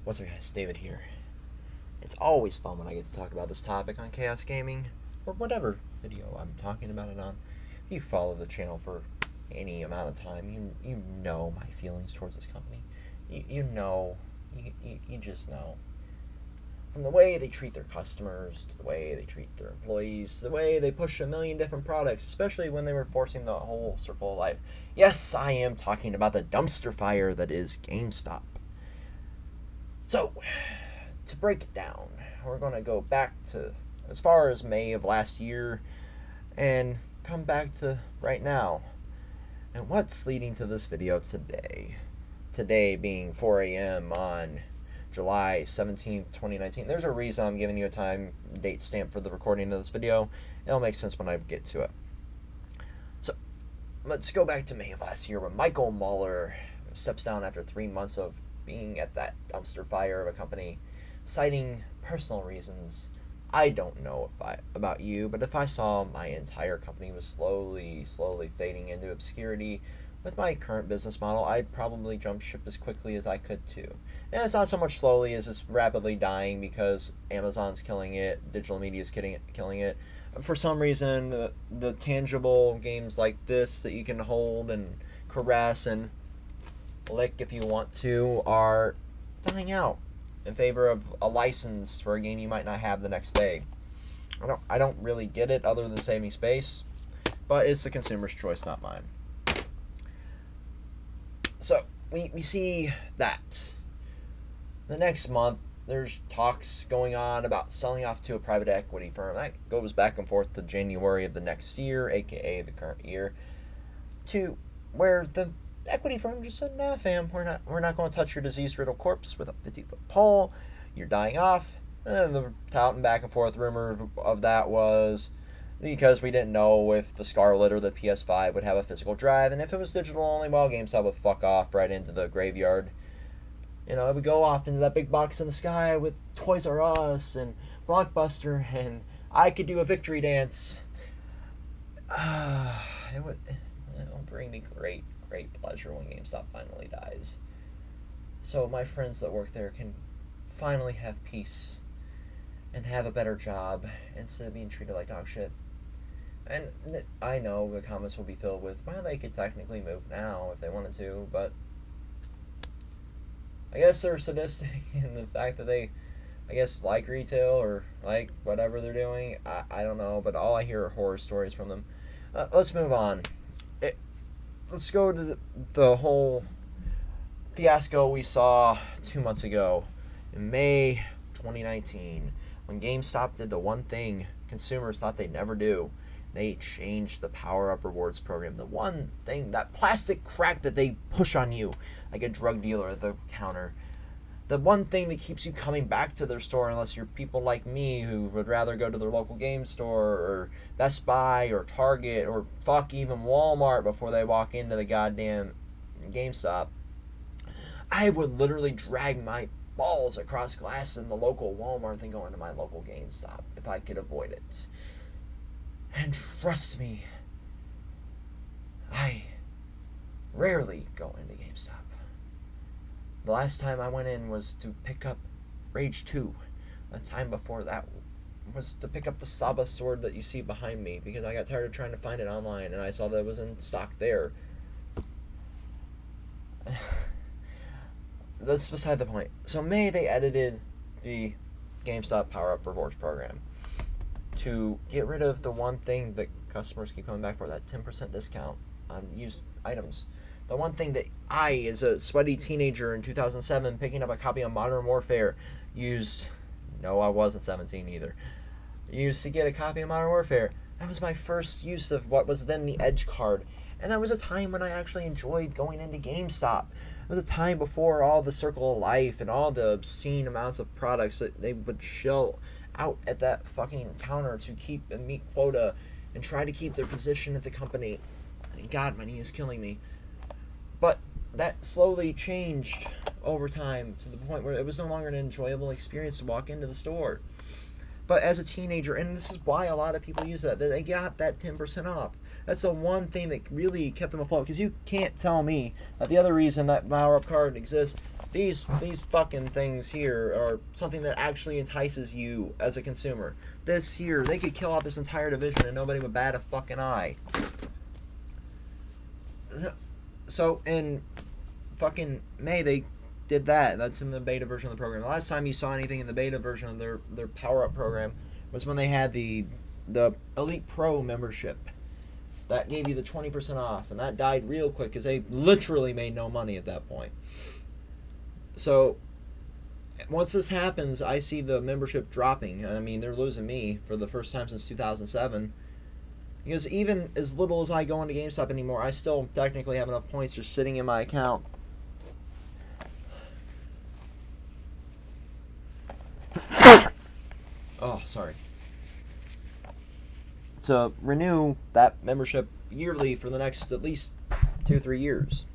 What's up, guys? David here. It's always fun when I get to talk about this topic on Khaos Gaming, or whatever video I'm talking about it on. If you follow the channel for any amount of time, you know my feelings towards this company. You just know. From the way they treat their customers, to the way they treat their employees, to the way they push a million different products, especially when they were forcing the whole circle of life. Yes, I am talking about the dumpster fire that is GameStop. So, to break it down, we're going to go back to as far as May of last year and come back to right now. And what's leading to this video today? Today being 4 a.m. on July 17th, 2019. There's a reason I'm giving you a time date stamp for the recording of this video. It'll make sense when I get to it. So, let's go back to May of last year when Michael Mueller steps down after 3 months of being at that dumpster fire of a company, citing personal reasons. I don't know about you, but if I saw my entire company was slowly fading into obscurity with my current business model, I'd probably jump ship as quickly as I could too. And it's not so much slowly as it's rapidly dying because Amazon's killing it, digital media is killing it. For some reason, the tangible games like this that you can hold and caress and lick if you want to are dying out in favor of a license for a game you might not have the next day. I don't really get it other than saving space, but it's the consumer's choice, not mine. So we see that the next month there's talks going on about selling off to a private equity firm. That goes back and forth to January of the next year, aka the current year, to where the equity firm just said, nah, fam, we're not going to touch your disease-riddled corpse with a 50-foot pole. You're dying off. And the touting back and forth rumor of that was because we didn't know if the Scarlet or the PS5 would have a physical drive, and if it was digital only, well, GameStop would fuck off right into the graveyard. You know, it would go off into that big box in the sky with Toys R Us and Blockbuster, and I could do a victory dance. It'll bring me great pleasure when GameStop finally dies, so my friends that work there can finally have peace and have a better job instead of being treated like dog shit. And I know the comments will be filled with, well, they could technically move now if they wanted to, but I guess they're sadistic in the fact that they, I guess, like retail or like whatever they're doing. I don't know, but all I hear are horror stories from them. Let's move on. Let's go to the whole fiasco we saw 2 months ago in May 2019 when GameStop did the one thing consumers thought they'd never do. They changed the Power Up Rewards program. The one thing, that plastic crack that they push on you like a drug dealer at the counter. The one thing that keeps you coming back to their store unless you're people like me who would rather go to their local game store or Best Buy or Target or fuck even Walmart before they walk into the goddamn GameStop. I would literally drag my balls across glass in the local Walmart than go into my local GameStop if I could avoid it. And trust me, I rarely go into GameStop. The last time I went in was to pick up Rage 2. The time before that was to pick up the Saba sword that you see behind me because I got tired of trying to find it online and I saw that it was in stock there. That's beside the point. So May, they edited the GameStop Power Up Rewards program to get rid of the one thing that customers keep coming back for, that 10% discount on used items. The one thing that I, as a sweaty teenager in 2007, picking up a copy of Modern Warfare, used... No, I wasn't 17 either. Used to get a copy of Modern Warfare. That was my first use of what was then the Edge card. And that was a time when I actually enjoyed going into GameStop. It was a time before all the Circle of Life and all the obscene amounts of products that they would shell out at that fucking counter to keep and meet quota and try to keep their position at the company. God, my knee is killing me. But that slowly changed over time to the point where it was no longer an enjoyable experience to walk into the store. But as a teenager, and this is why a lot of people use that, they got that 10% off. That's the one thing that really kept them afloat. Because you can't tell me that the other reason that power-up card exists, these fucking things here are something that actually entices you as a consumer. This here, they could kill off this entire division and nobody would bat a fucking eye. So in fucking May, they did that. That's in the beta version of the program. The last time you saw anything in the beta version of their power-up program was when they had the Elite Pro membership. That gave you the 20% off, and that died real quick because they literally made no money at that point. So once this happens, I see the membership dropping. I mean, they're losing me for the first time since 2007. Because even as little as I go into GameStop anymore, I still technically have enough points just sitting in my account. Oh, sorry. To renew that membership yearly for the next at least 2-3 years.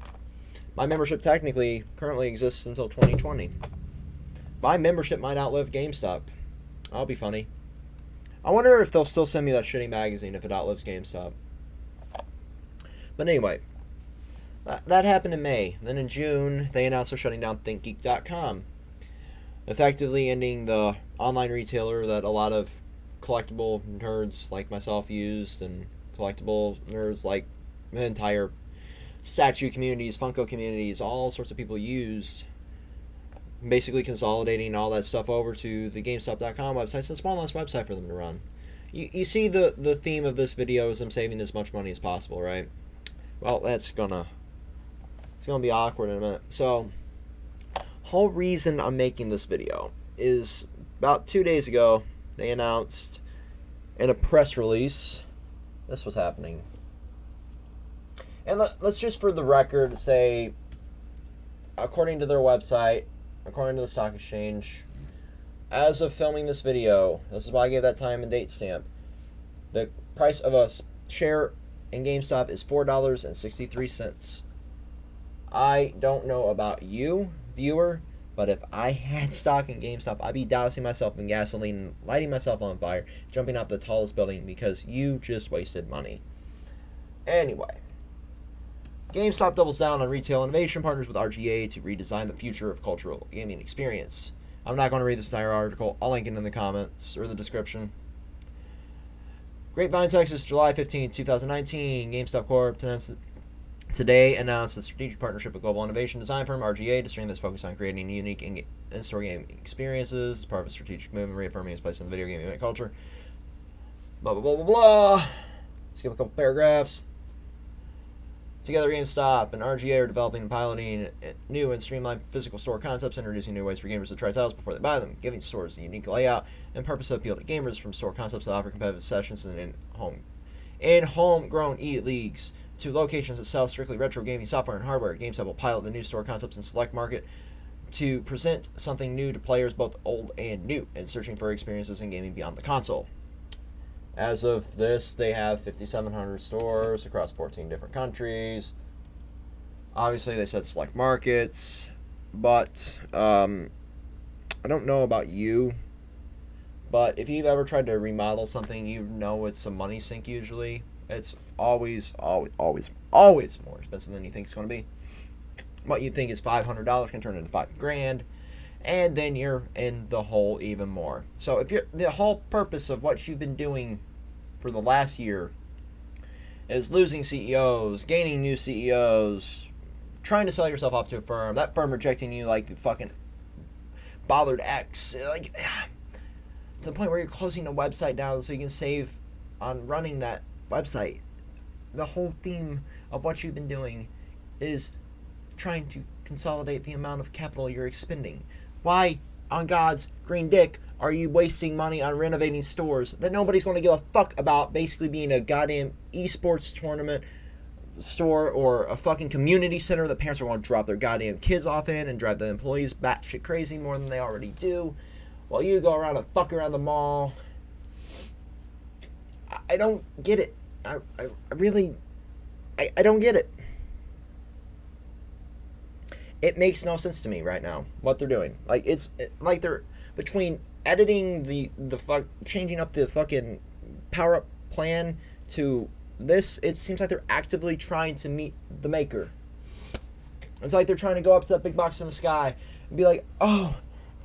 My membership technically currently exists until 2020. My membership might outlive GameStop. I'll be funny. I wonder if they'll still send me that shitty magazine if it outlives GameStop. But anyway, that happened in May. Then in June, they announced they're shutting down ThinkGeek.com, effectively ending the online retailer that a lot of collectible nerds like myself used, and collectible nerds like the entire statue communities, Funko communities, all sorts of people used. Basically consolidating all that stuff over to the GameStop.com website. It's a small enough website for them to run. You see the theme of this video is I'm saving as much money as possible, right? Well, it's gonna be awkward in a minute. So, whole reason I'm making this video is about 2 days ago, they announced in a press release this was happening. And let's just for the record say, according to their website, according to the stock exchange, as of filming this video, this is why I gave that time and date stamp, the price of a share in GameStop is $4.63. I don't know about you, viewer, but if I had stock in GameStop, I'd be dousing myself in gasoline, lighting myself on fire, jumping off the tallest building because you just wasted money. Anyway, GameStop doubles down on retail innovation, partners with RGA to redesign the future of cultural gaming experience. I'm not going to read this entire article. I'll link it in the comments or the description. Grapevine, Texas, July 15, 2019. GameStop Corp. Today announced a strategic partnership with global innovation design firm RGA to strengthen this focus on creating unique in-store gaming experiences as part of a strategic movement reaffirming its place in the video gaming culture. Blah, blah, blah, blah, blah. Skip a couple paragraphs. Together, GameStop and RGA are developing and piloting new and streamlined physical store concepts, introducing new ways for gamers to try titles before they buy them, giving stores a unique layout and purpose to appeal to gamers from store concepts that offer competitive sessions and in homegrown e-leagues to locations that sell strictly retro gaming software and hardware. GameStop will pilot the new store concepts in select market to present something new to players both old and new and searching for experiences in gaming beyond the console. As of this, they have 5,700 stores across 14 different countries. Obviously, they said select markets, but I don't know about you, but if you've ever tried to remodel something, you know it's a money sink usually. It's always more expensive than you think it's going to be. What you think is $500 can turn into $5,000. And then you're in the hole even more. So if you're the whole purpose of what you've been doing for the last year is losing CEOs, gaining new CEOs, trying to sell yourself off to a firm, that firm rejecting you like the fucking bothered ex, like to the point where you're closing the website down so you can save on running that website. The whole theme of what you've been doing is trying to consolidate the amount of capital you're expending. Why, on God's green dick, are you wasting money on renovating stores that nobody's going to give a fuck about basically being a goddamn esports tournament store or a fucking community center that parents are going to drop their goddamn kids off in and drive the employees batshit crazy more than they already do while you go around and fuck around the mall? I don't get it. I really don't get it. It makes no sense to me right now what they're doing. Like like they're between editing changing up the fucking power up plan to it seems like they're actively trying to meet the maker. It's like they're trying to go up to that big box in the sky and be like, oh,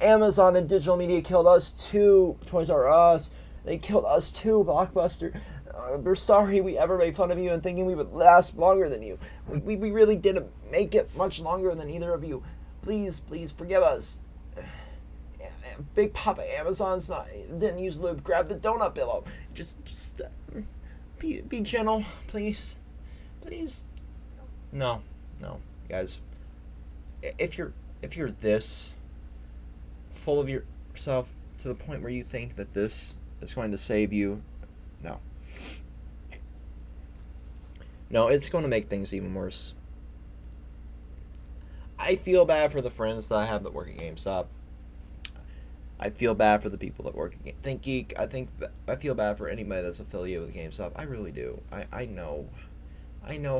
Amazon and digital media killed us too, Toys R Us. They killed us too, Blockbuster. We're sorry we ever made fun of you and thinking we would last longer than you. We really didn't make it much longer than either of you. Please forgive us. Big Papa Amazon's didn't use lube. Grab the donut pillow. Just be gentle, please. No, guys. If you're this full of yourself to the point where you think that this is going to save you, no, it's going to make things even worse. I feel bad for the friends that I have that work at GameStop. I feel bad for the people that work at ThinkGeek. I feel bad for anybody that's affiliated with GameStop. I really do. I know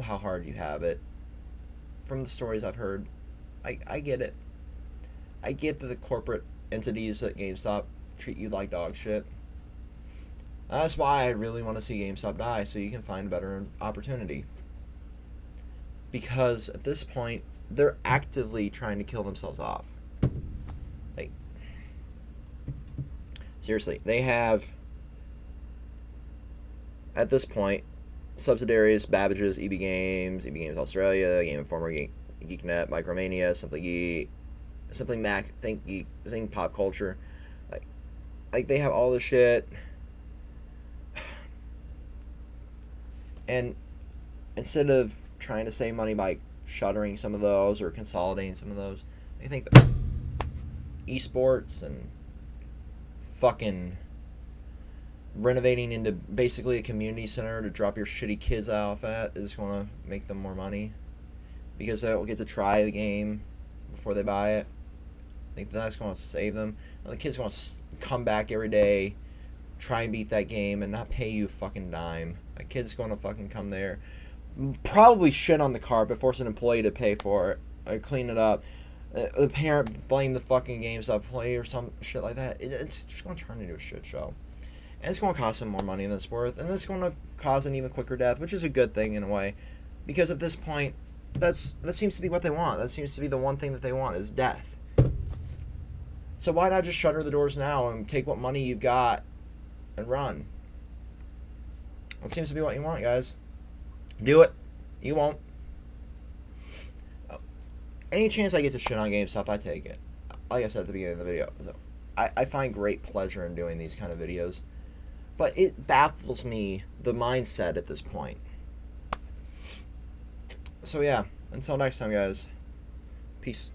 how hard you have it. From the stories I've heard, I get it. I get that the corporate entities at GameStop treat you like dog shit. That's why I really want to see GameStop die, so you can find a better opportunity. Because at this point, they're actively trying to kill themselves off. Like, seriously, they have, at this point, subsidiaries, Babbage's, EB Games Australia, Game Informer, GeekNet, Micromania, Simply Mac, ThinkGeek, Zing Pop Culture. Like they have all this shit. And instead of trying to save money by shuttering some of those or consolidating some of those, they think that esports and fucking renovating into basically a community center to drop your shitty kids off at is going to make them more money because they'll get to try the game before they buy it. I think that's going to save them. The kids want to come back every day, try and beat that game, and not pay you a fucking dime. A kid's going to fucking come there, probably shit on the carpet, force an employee to pay for it, or clean it up. The parent blame the fucking GameStop play or some shit like that. It's just going to turn into a shit show. And it's going to cost them more money than it's worth, and it's going to cause an even quicker death, which is a good thing in a way, because at this point, that seems to be what they want. That seems to be the one thing that they want is death. So why not just shutter the doors now and take what money you've got and run? That seems to be what you want, guys. Do it. You won't. Any chance I get to shit on GameStop, I take it. Like I said at the beginning of the video, so I find great pleasure in doing these kind of videos. But it baffles me, the mindset at this point. So yeah, until next time, guys. Peace.